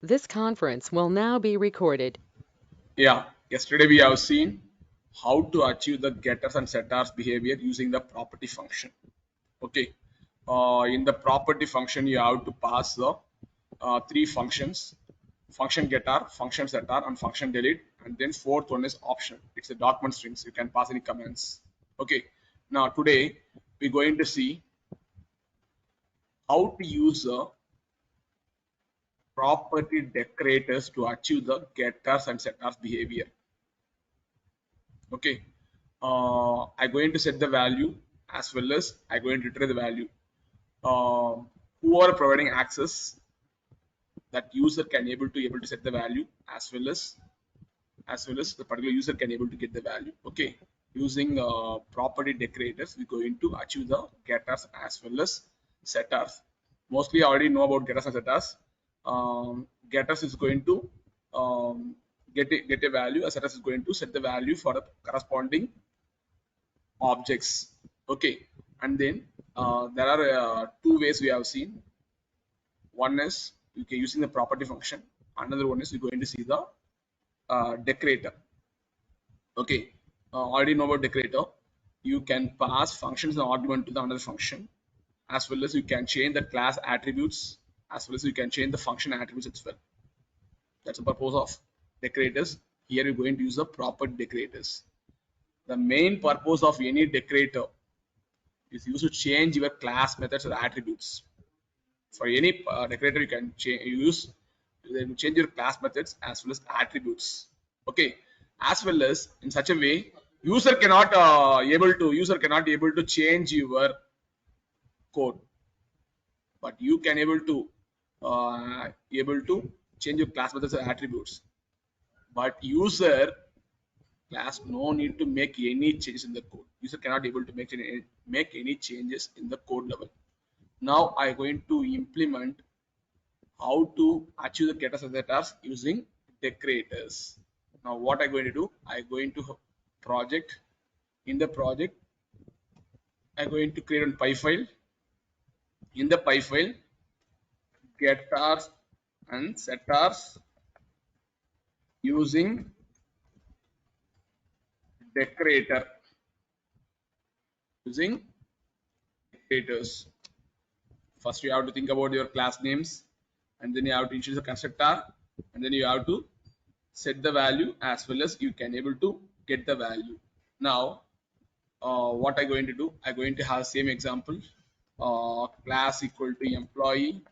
This conference will now be recorded. Yeah, yesterday we have seen how to achieve the getters and setters behavior using the property function. Okay, in the property function, you have to pass the three functions: function getter, function setter, and function delete. And then fourth one is option. It's a document strings. You can pass any commands. Okay, now today we're going to see how to use the property decorators to achieve the getters and setters behavior. Okay, I'm going to set the value as well as I'm going to retrieve the value. Who are providing access, that user can able to set the value as well as the particular user can able to get the value. Okay, using property decorators, we're going to achieve the getters as well as setters. Mostly I already know about getters and setters. Getters is going to get a value, as setters is going to set the value for the corresponding objects. Okay, and then there are two ways we have seen. One is using the property function. Another one is we're going to see the decorator. Okay, already know about decorator. You can pass functions and argument to the another function, as well as you can change the class attributes, as well as you can change the function attributes as well. That's the purpose of decorators. Here we're going to use the property decorators. The main purpose of any decorator is used to change your class methods or attributes. For any decorator, you can change your class methods as well as attributes. Okay, as well as in such a way, user cannot able to change your code, but you can able to change your class methods and attributes. But user class no need to make any changes in the code. User cannot able to make any changes in the code level. Now I'm going to implement how to achieve the getters and setters using decorators. Now what I'm going to do, I'm going to project. In the project, I'm going to create a py file. In the py file, getters and setters using decorator. Using decorators. First you have to think about your class names, and then you have to introduce the constructor, and then you have to set the value as well as you can able to get the value. Now what I'm going to do, I'm going to have same example. Class equal to employee,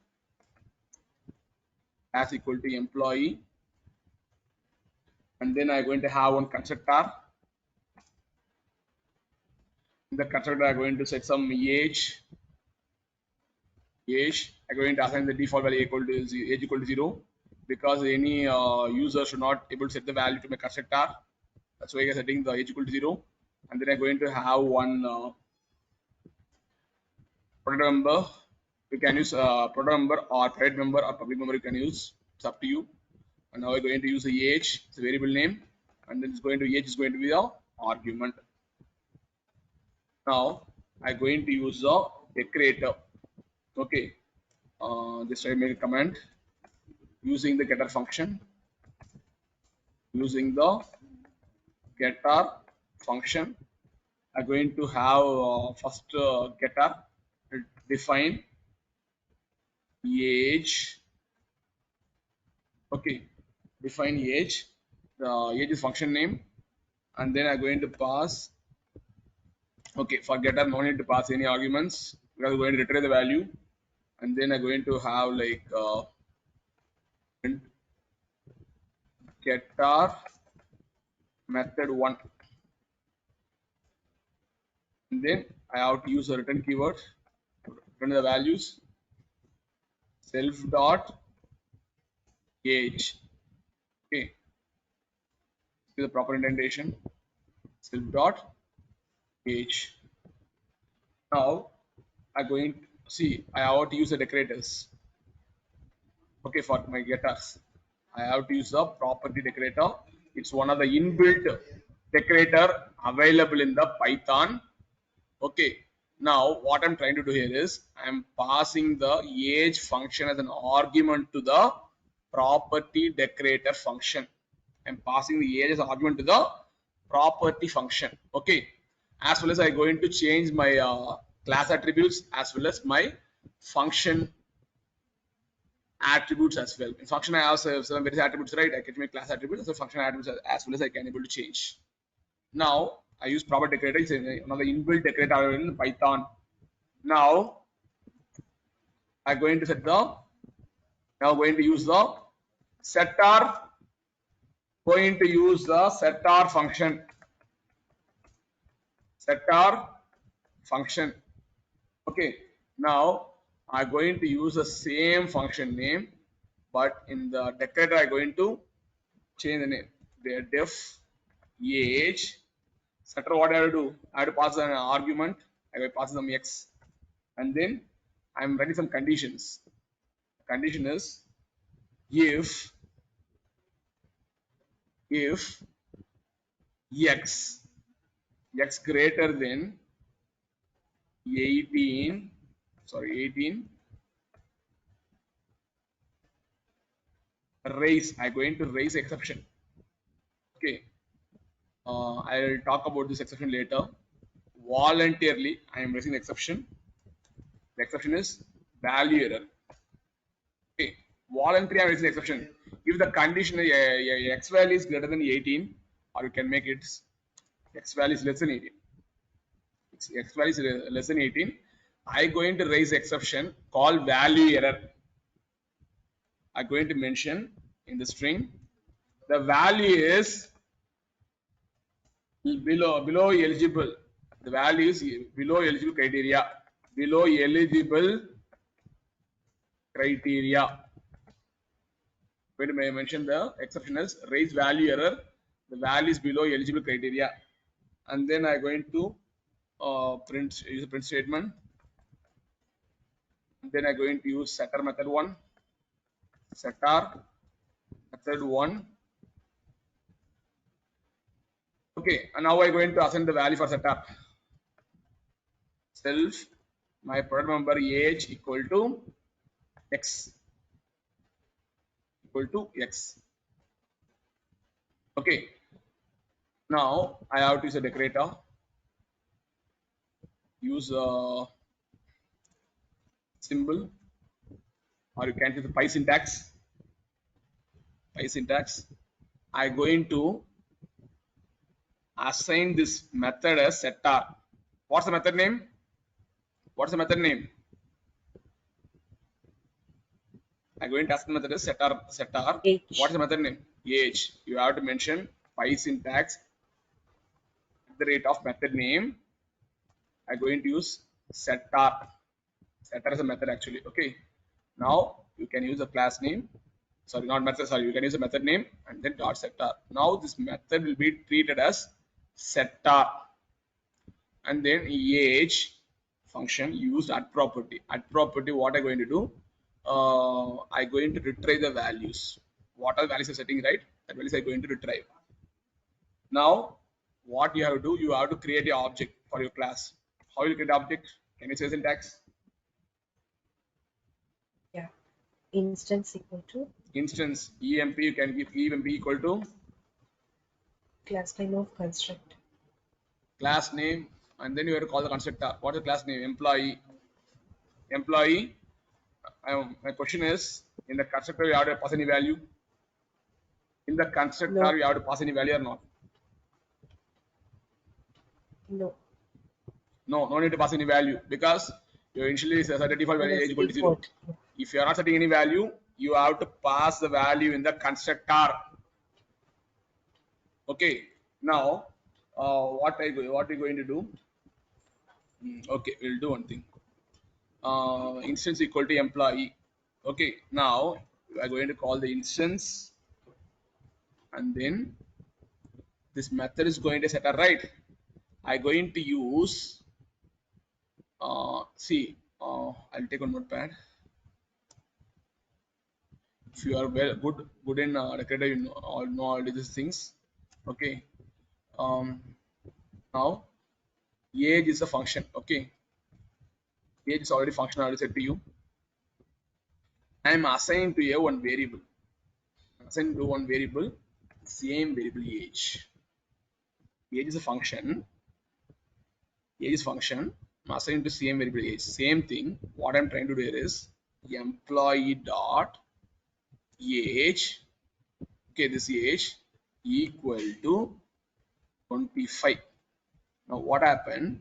class equal to employee, and then I'm going to have one constructor. In the constructor, I'm going to set some age. I'm going to assign the default value equal to age equal to 0, because any user should not able to set the value to my constructor. That's why I'm setting the age equal to 0, and then I'm going to have one product number. You can use product number or private member or public member. You can use. It's up to you. And now we're going to use the age. It's a variable name, and then it's going to age is going to be the argument. Now I'm going to use the decorator. Okay. Just I made a command using the getter function. Using the getter function, I'm going to have first getter define age. Okay, define age. The age is function name, and then I'm going to pass. Okay, for getter, no need to pass any arguments because we're going to retrieve the value, and then I'm going to have like getter method 1, and then I have to use a return keyword to return the values. Self dot age. Okay, the proper indentation. Self dot age. Now I'm going to see I have to use the decorators. Okay, for my getters, I have to use the property decorator. It's one of the inbuilt decorator available in the Python. Okay, now what I'm trying to do here is I'm passing the age function as an argument to the property decorator function. I'm passing the age as argument to the property function. Okay, as well as I'm going to change my class attributes as well as my function attributes as well. In function, I have some various attributes, right? I can make class attributes, so function attributes as well as I can able to change. Now I use property decorator. It's one of the inbuilt decorator in Python. Now I'm going to set the now going to use the setter. Going to use the setter function. Setter function. Okay. Now I'm going to use the same function name, but in the decorator I'm going to change the name. The def age setter. What I have to do? I have to pass an argument. I will pass some x, and then I'm writing some conditions. The condition is if x greater than 18, sorry 18, raise. I'm going to raise exception. Okay, I'll talk about this exception later. Voluntarily, I am raising the exception. The exception is value error. Okay, voluntary I am raising the exception. If the condition x value is greater than 18, or you can make it x value is less than 18. X value is less than 18. I going to raise exception called value error. I'm going to mention in the string the value is below eligible. The value is below eligible criteria. Below eligible criteria. Going to mention the exception as raise value error. The value is below eligible criteria, and then I'm going to use a print statement. And then I'm going to use setter method 1. Setter method 1. Okay, and now I'm going to assign the value for setter. Self my product number age equal to x. Okay, now I have to use a decorator. Use a symbol, or you can use the pi syntax. I'm going to assign this method as setter. What's the method name? I'm going to ask the method as setter. H. What's the method name? Age. You have to mention pi syntax at the rate of method name. I'm going to use setter. Setter is a method actually. Okay. Now you can use a class name. Sorry, not method. Sorry, you can use a method name and then dot setter. Now this method will be treated as setter, and then age function used at property. At property, what I'm going to do? I'm going to retrieve the values. What are the values are setting, right? That values I'm going to retrieve. Now, what you have to do? You have to create an object for your class. How you create an object? Can you say syntax? Yeah. Instance equal to Instance emp. You can give emp equal to class name of construct. Class name, and then you have to call the constructor. What is the class name? Employee. My question is, in the constructor you have to pass any value? In the constructor No. you have to pass any value or not? No. No need to pass any value, because you initially set a default value age equal to 0. If you are not setting any value, you have to pass the value in the constructor. Okay. Now, what are you going to do? Okay, we'll do one thing. Instance equal to employee. Okay, now we are going to call the instance, and then this method is going to set a right. I'm going to use I'll take one notepad. If you are good in decorator, you know all these things. Okay. Now age is a function. Okay, age is already function already set to you. I am assigned to a one variable. assign to one variable, same variable age. Age is a function. Age is function. I'm assigning to same variable age. Same thing. What I'm trying to do here is employee dot age. Okay, this age equal to 25. Now what happened?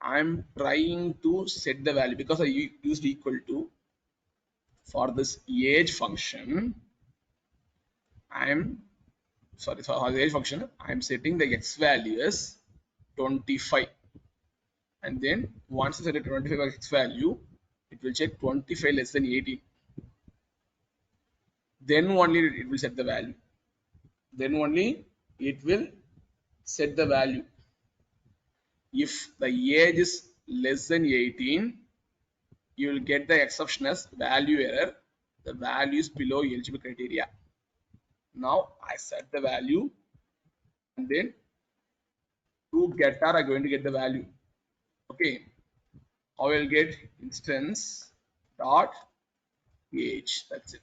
I'm trying to set the value because I used equal to for this age function. I'm sorry for the age function. I'm setting the x value as 25, and then once I set a 25 as x value, it will check 25 less than 18. Then only it will set the value. Then only it will set the value. If the age is less than 18, you will get the exception as value error. The value is below eligible criteria. Now I set the value, and then through getter I'm going to get the value. Okay, I will get instance dot age. That's it.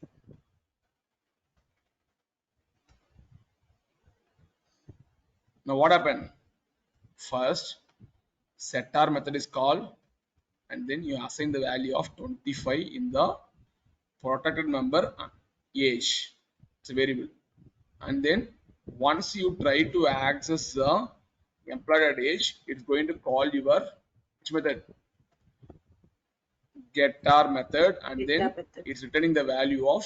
Now what happened? First, setter method is called, and then you assign the value of 25 in the protected member age. It's a variable. And then once you try to access the employee age, it's going to call your which method? Getter method, and Getter then method. it's returning the value of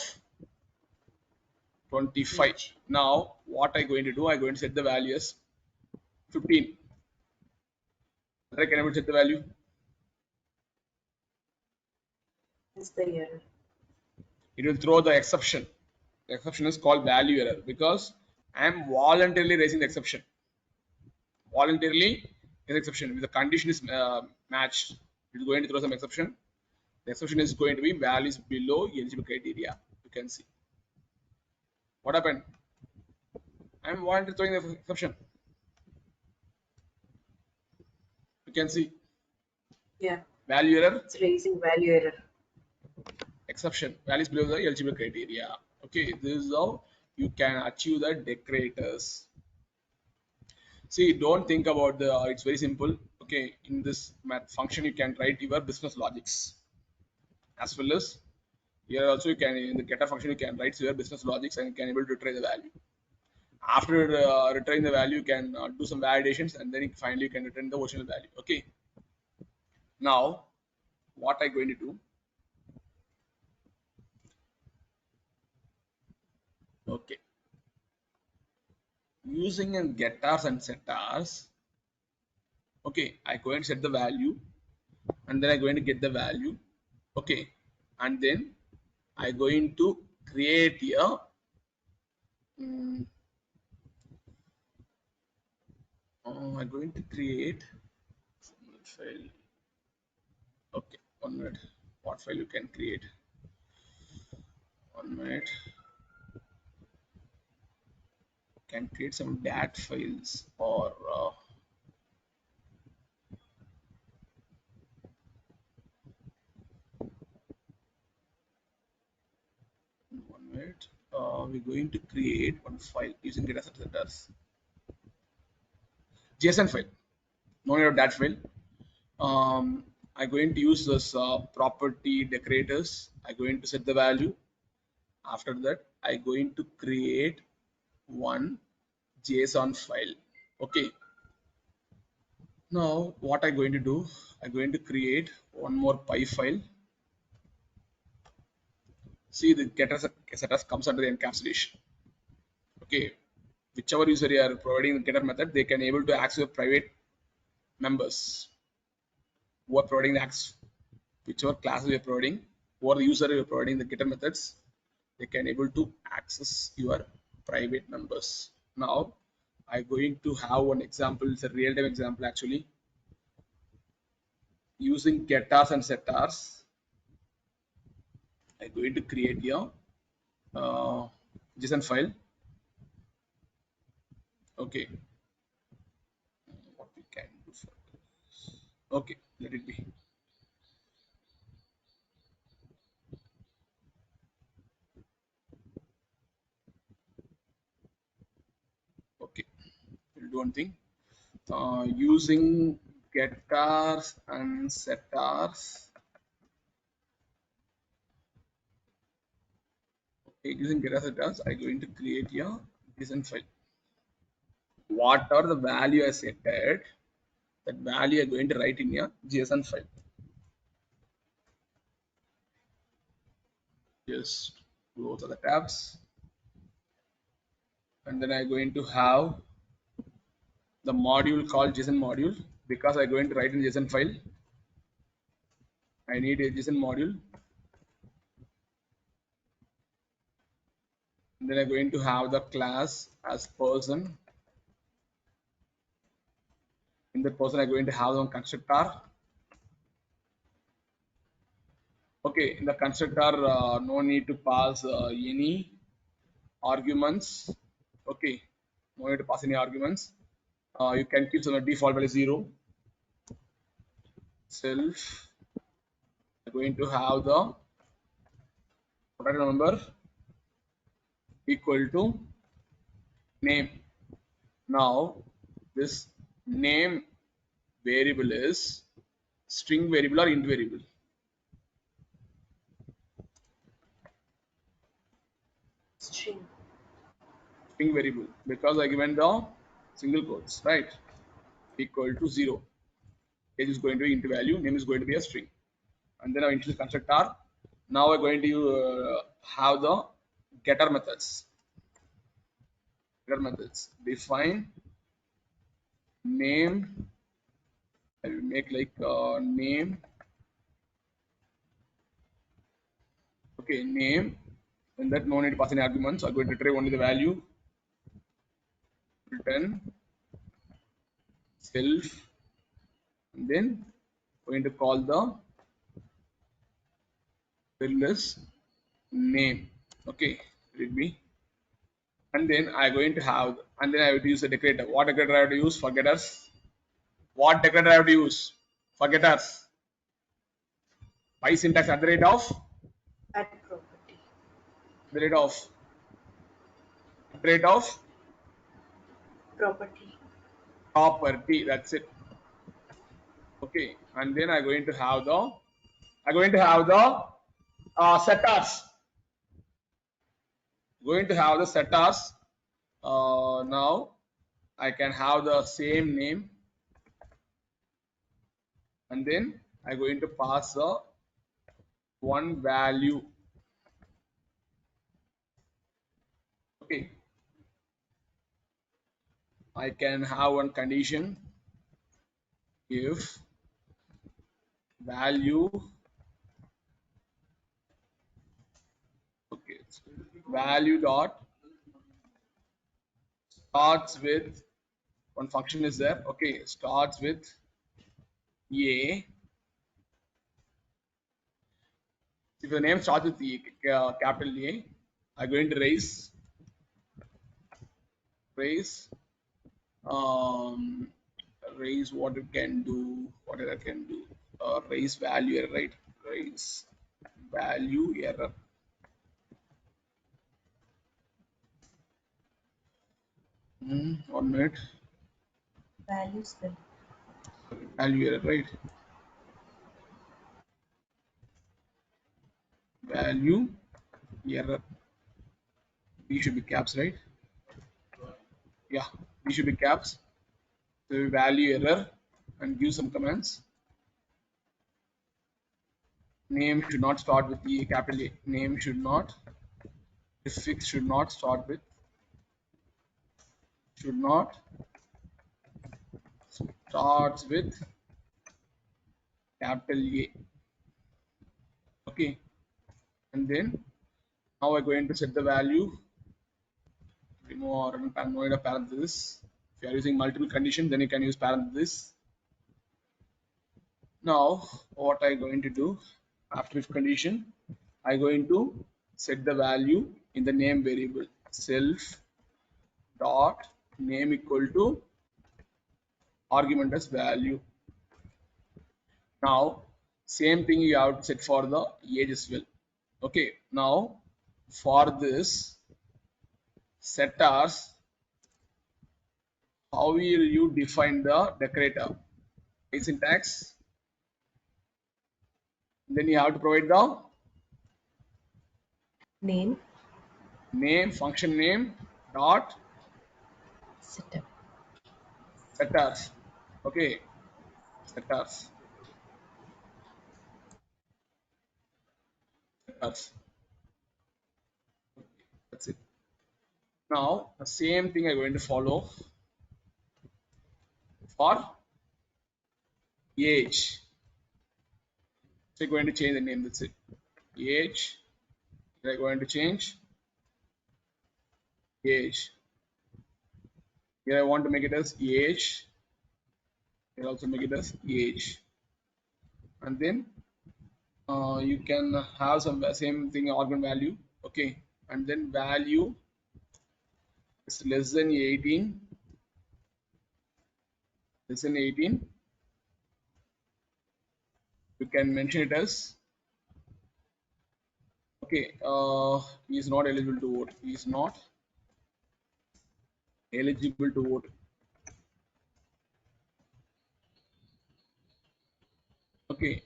25. Age. Now what I'm going to do, I'm going to set the value as 15. Can I set the value? Is the error. It will throw the exception. The exception is called value error because I am voluntarily raising the exception. Voluntarily is exception. If the condition is matched, it is going to throw some exception. The exception is going to be values below eligible criteria. You can see. What happened? I am voluntarily throwing the exception. You can see. Yeah. Value error. It's raising value error. Exception. Values below the eligible criteria. Okay, this is how you can achieve the decorators. See, don't think about the, it's very simple. Okay, in this math function, you can write your business logics as well as here also you can, in the getter function, you can write your business logics and you can able to retrieve the value. After retrieving the value, you can do some validations and then finally you can return the original value. Okay. Now, what I'm going to do? Okay. Using a getters and setters, okay, I go and set the value, and then I'm going to get the value. Okay, and then I'm going to create a I'm going to create file. Okay, 1 minute. What file you can create? 1 minute. Can create some dat files or 1 minute. We're going to create one file using data setters. JSON file. No need of dat file. I'm going to use this property decorators. I'm going to set the value. After that, I'm going to create one JSON file. Okay. Now, what I'm going to do, I'm going to create one more py file. See, the getters setters comes under the encapsulation. Okay. Whichever user you are providing the getter method, they can able to access your private members who are providing the access, whichever classes you are providing, or the user you are providing the getter methods, they can able to access your private members. Now I'm going to have one example. It's a real-time example actually. Using getters and setters, I'm going to create a JSON file. Okay, what we can do for this? Okay, let it be. do one thing. Using getters and setters. Okay, using getters and setters, I'm going to create a JSON file. What are the value I set at? That value I'm going to write in a JSON file. Just close all the tabs, and then I'm going to have the module called JSON module because I'm going to write in JSON file. I need a JSON module. And then I'm going to have the class as person. In that person, I'm going to have one constructor. Okay, in the constructor, no need to pass any arguments. Okay, no need to pass any arguments. You can keep some default value 0. Self. I'm going to have the product number equal to name. Now, this name variable is string variable or int variable? String. String variable because I given the single quotes, right? Equal to 0. Age is going to be int value, name is going to be a string. And then our initial constructor. Now we're going to have the getter methods. Getter methods. Define name. I will make like name. Okay, name. And that no need to pass any arguments. I'm going to retrieve only the value. Return self. And then going to call the list name. Okay, let me. And then I'm going to have, and then I will use the decorator. What decorator I have to use for getters? What decorator I have to use for getters? By syntax at the rate of, Add property. the rate of, at the rate of Property. property. That's it. Okay, and then I'm going to have the, setters. Going to have the setters. Now I can have the same name, and then I'm going to pass the one value. Okay, I can have one condition if value, okay, value dot starts with, one function is there, okay, starts with a. If the name starts with the capital A, I'm going to raise um, raise what it can do, what it can do, raise value error, right? Raise value error. 1 minute. Value spell. Value error, right? Value error. These should be caps, right? Yeah, these should be caps. So value error and give some commands. Name should not start with the capital A. Name should not. Prefix should not start with. Should not starts with capital A. Okay, and then now we're going to set the value. Remove or no parenthesis. If you are using multiple conditions, then you can use parenthesis. Now, what I'm going to do after if condition, I'm going to set the value in the name variable self dot name equal to argument as value. Now, same thing you have to set for the age as well. Okay, now for this setters, How will you define the decorator? A syntax. Then you have to provide the Name. name, function name, dot Setup. setters. Okay, setters, setters. That's it. Now the same thing I'm going to follow for age. So you're going to change the name. That's it. Age. You're going to change age. Here I want to make it as age. Here also make it as age. And then you can have some same thing argument value. Okay. And then value is less than 18. Less than 18. You can mention it as okay. He is not eligible to vote. He is not eligible to vote. Okay.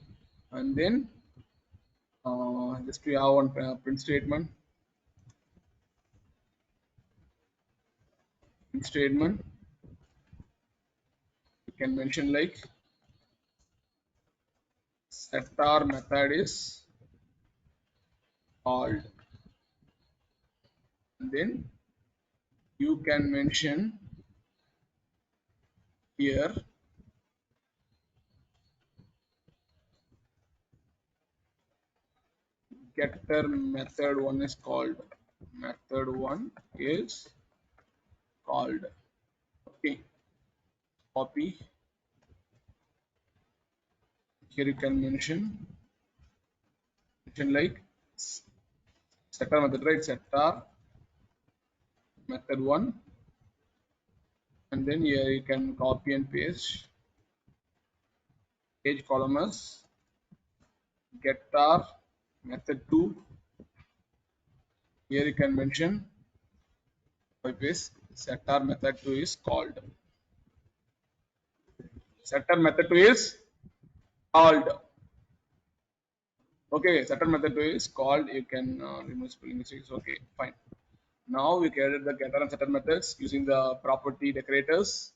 And then just we have one print statement. Print statement. You can mention like setter method is called. And then you can mention here getter method one is called. Method one is called. Okay. Copy. Here you can mention like setter method, right? Setter method one, and then here you can copy and paste age column as getter method two. Here you can mention by paste setter method two is called. Setter method two is called. Okay, setter method two is called. You can remove spelling mistakes. Okay, fine. Now we created the getter and setter methods using the property decorators.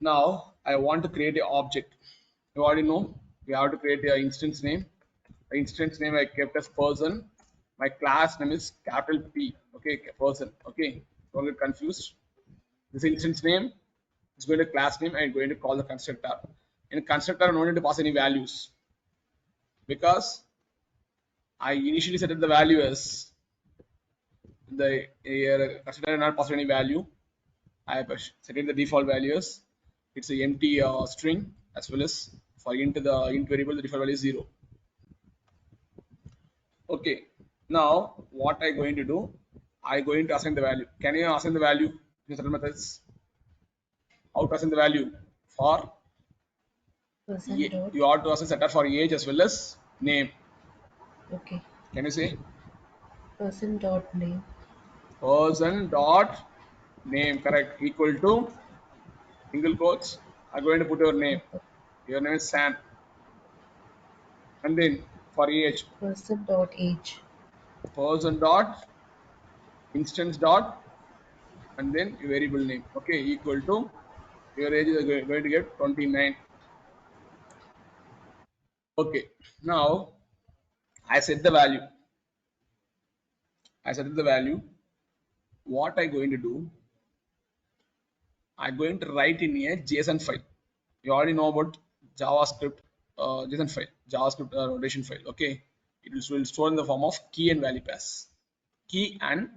Now I want to create an object. You already know we have to create an instance name. The instance name I kept as person. My class name is capital P. Okay, person. Okay, don't get confused. This instance name is going to class name. I'm going to call the constructor. In constructor, I don't need to pass any values because I initially set the value as the constructor not pass any value. I have set in the default values. It's a empty string as well as for int the int variable the default value is 0. Okay. Now what I going to do? I going to assign the value. Can you assign the value in certain methods? How to assign the value for Person dot. you ought to assign setter for age as well as name. Okay. Can you say Person dot name. person dot name correct equal to single quotes? I'm going to put your name. Your name is Sam, and then for age Person dot age. person dot instance dot and then your variable name. Okay, equal to your age is going to get 29. Okay, now I set the value. I set the value. What I going to do? I'm going to write in a JSON file. You already know about JavaScript JSON file, JavaScript notation file. Okay, it will store in the form of key and value pairs. Key and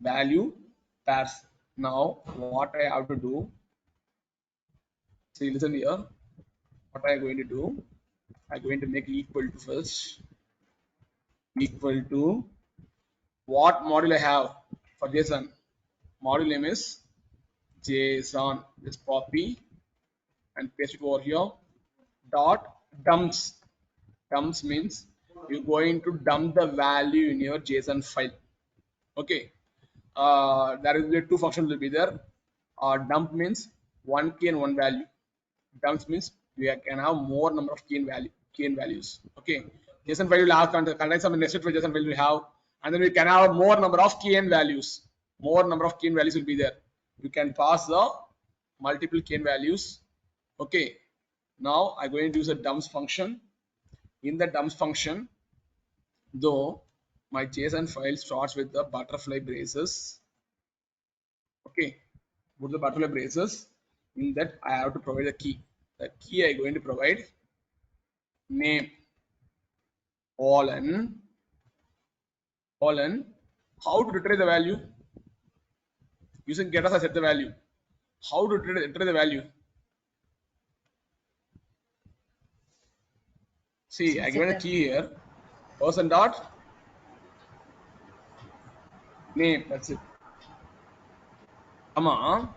value pairs. Now, what I have to do? See, listen here. What I am going to do? I'm going to make equal to first equal to what module I have for JSON. Module name is JSON. Just copy and paste it over here. Dot dumps. Dumps means you're going to dump the value in your JSON file. Okay. There will be two functions will be there. Dump means one key and one value. Dumps means we can have more number of key and values. Okay. JSON file will have contain some nested file JSON file we have, and then we can have more number of key and values. More number of key and values will be there. You can pass the multiple key and values. Okay. Now I'm going to use a dumps function. In the dumps function, though my JSON file starts with the butterfly braces. Okay, put the butterfly braces. In that I have to provide a key. The key I'm going to provide name colon. How to retrieve the value? Using getters I set the value. How to retrieve the value? See, I given a Setup. key here. Person dot name. That's it. Comma.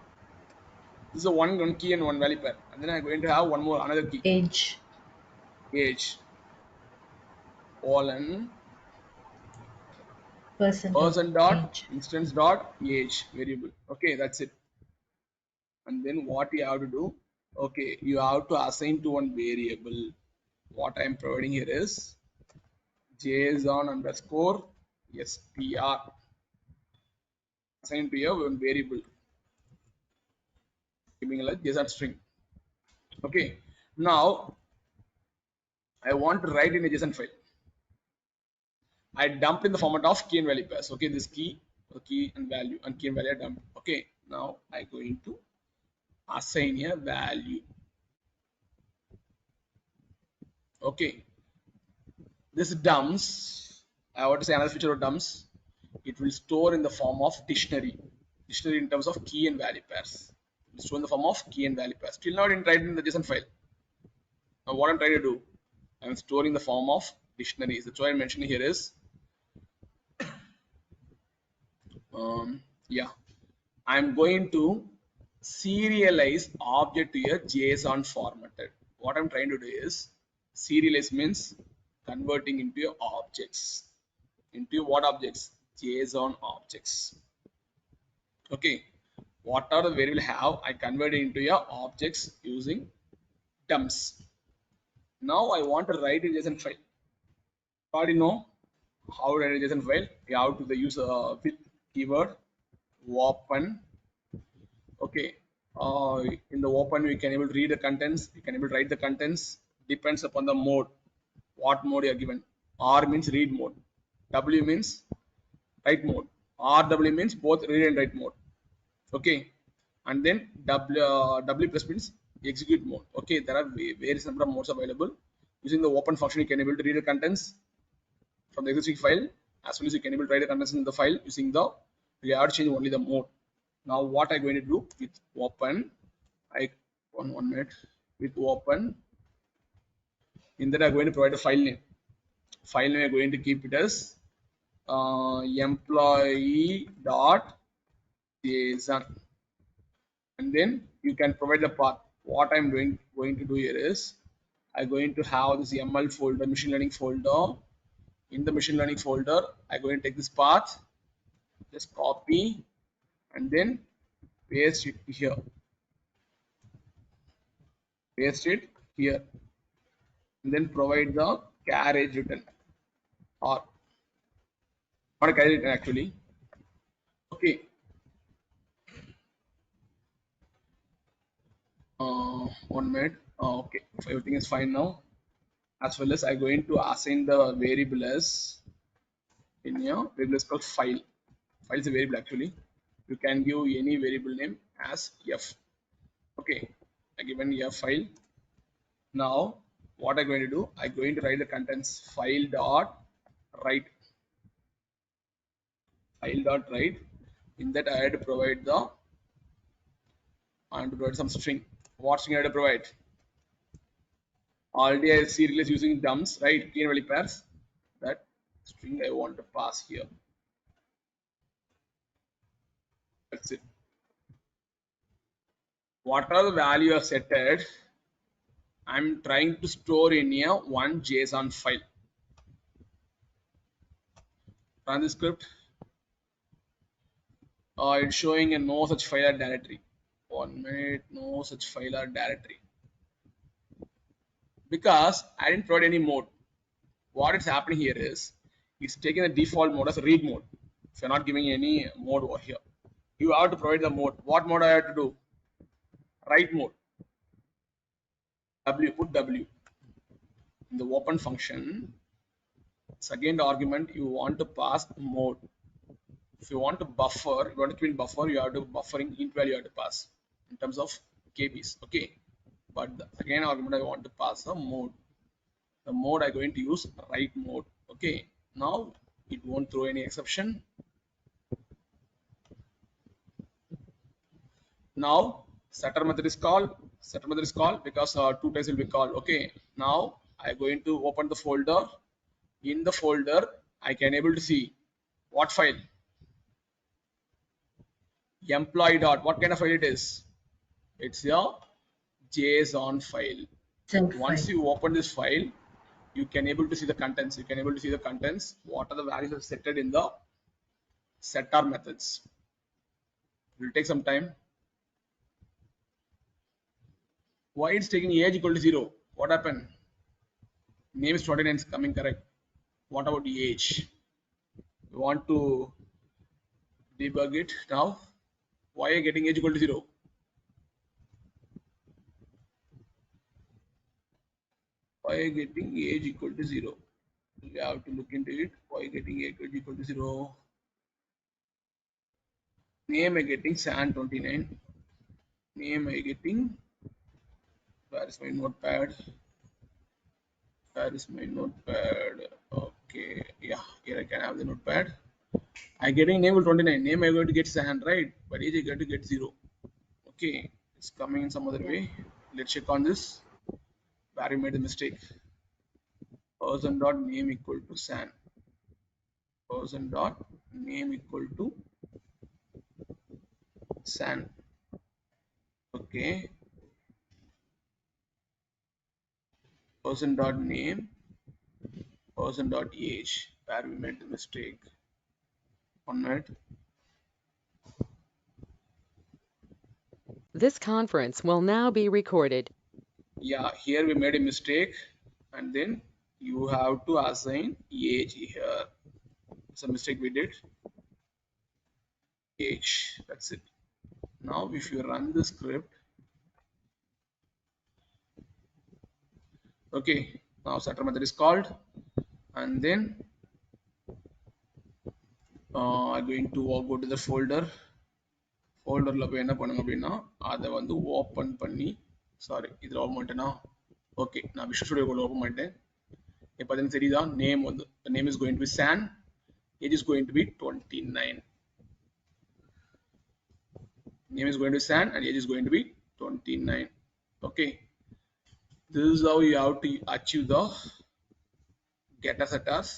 This is a one key and one value pair. And then I'm going to have one more another key. Age. Age colon Person dot person dot age. instance dot age variable. Okay, that's it. And then what you have to do? Okay, you have to assign to one variable. What I am providing here is JSON underscore str assigned to a one variable giving like JSON string. Okay, now I want to write in a JSON file. I dumped in the format of key and value pairs. Okay, this key and value I dumped. Okay, now I going to assign a value. Okay, this dumps, I want to say another feature of dumps, it will store in the form of dictionary in terms of key and value pairs. It will store in the form of key and value pairs. Till now I didn't write it in the JSON file. Now what I'm trying to do, I'm storing the form of dictionaries. That's why I'm mentioning here is yeah, I'm going to serialize object to a JSON formatted. What I'm trying to do is serialize means converting into objects. Into what objects? JSON objects. Okay. What are the variable have? I converted into a objects using dumps. Now I want to write a JSON file. Already know how to write a JSON file. You have to the use with keyword open. Okay, in the open we can able to read the contents, we can able to write the contents, depends upon the mode, what mode you are given. R means read mode, W means write mode, RW means both read and write mode. Okay, and then W plus means execute mode. Okay, there are various number of modes available. Using the open function you can able to read the contents from the existing file, as well as you can able to write the contents in the file. Using the, we have to change only the mode. Now what I'm going to do with open, I one minute, with open, in that I'm going to provide a file name. File name I'm going to keep it as employee dot json, and then you can provide the path. What I'm going to do here is I'm going to have this ML folder, machine learning folder. In the machine learning folder, I'm going to take this path, just copy and then paste it here. Paste it here, and then provide the carriage return, or not a carriage return actually. Okay, one minute. Okay, if everything is fine now, as well as I'm going to assign the variable as in here. Variable is called file. File is a variable actually. You can give any variable name as f. Okay, I given f file. Now what I'm going to do, I'm going to write the contents file dot write. File dot write. In that I had to provide the, I have to provide some string. What string I have to provide? Already I serialize using dumps, right? Key and value pairs. That string I want to pass here. That's it. What are the value of set at? I'm trying to store in a one JSON file. Run the script. It's showing a no such file directory. 1 minute, no such file or directory because I didn't provide any mode. What is happening here is it's taking the default mode as a read mode. If you're not giving any mode over here, you have to provide the mode. What mode I have to do? Write mode. W, put W in the open function. Second argument, you want to pass mode. If you want to buffer, you want to clean buffer, you have to buffering int value you have to pass in terms of KBs. Okay. But the second argument, I want to pass a mode. The mode I'm going to use write mode. Okay. Now it won't throw any exception. Now setter method is called. Setter method is called because two times will be called. Okay. Now I'm going to open the folder. In the folder, I can able to see what file. Employee dot. What kind of file it is? It's a JSON file. Sync Once file. you open this file, you can able to see the contents. You can able to see the contents. What are the values are set in the setter methods? It will take some time. Why it's taking age equal to 0? What happened? Name is 29 is coming correct. What about the age? We want to debug it now. Why are you getting age equal to 0? Why are you getting age equal to 0? We have to look into it. Why getting age equal to 0? Name I getting San 29. Name I getting. Where is my notepad? Where is my notepad? Okay, yeah, here I can have the notepad. I getting name will 29. Name I going to get San, right? But age I going to get 0. Okay, it's coming in some other way. Let's check on this. Where we made a mistake. Person dot name equal to San. Person dot name equal to San. Okay. Person dot name. Person dot age. Where we made the mistake. 1 minute. This conference will now be recorded. Yeah, here we made a mistake, and then you have to assign age here. It's a mistake we did. Age. That's it. Now, if you run the script, okay. Now setter method is called, and then I'm going to go to the folder. ஃபோல்டரில் போய் என்ன பண்ணுங்க அப்படின்னா அதை வந்து open பண்ணி sorry இதில் open பண்ணிட்டேன்னா okay நான் விஷுவல் ஸ்டுடியோக்குள்ள ஓப்பன் பண்ணிட்டேன் இப்போ பார்த்தீங்கன்னா தெரியுதா நேம் வந்து name is going to be சான் age is going to be 29 name is going to be San and age is going to be 29. Okay, this is how you have to achieve the getter setters.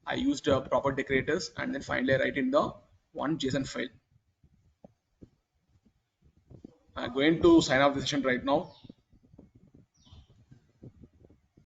I used proper decorators and then finally I write in the one JSON file. I'm going to sign off the session right now.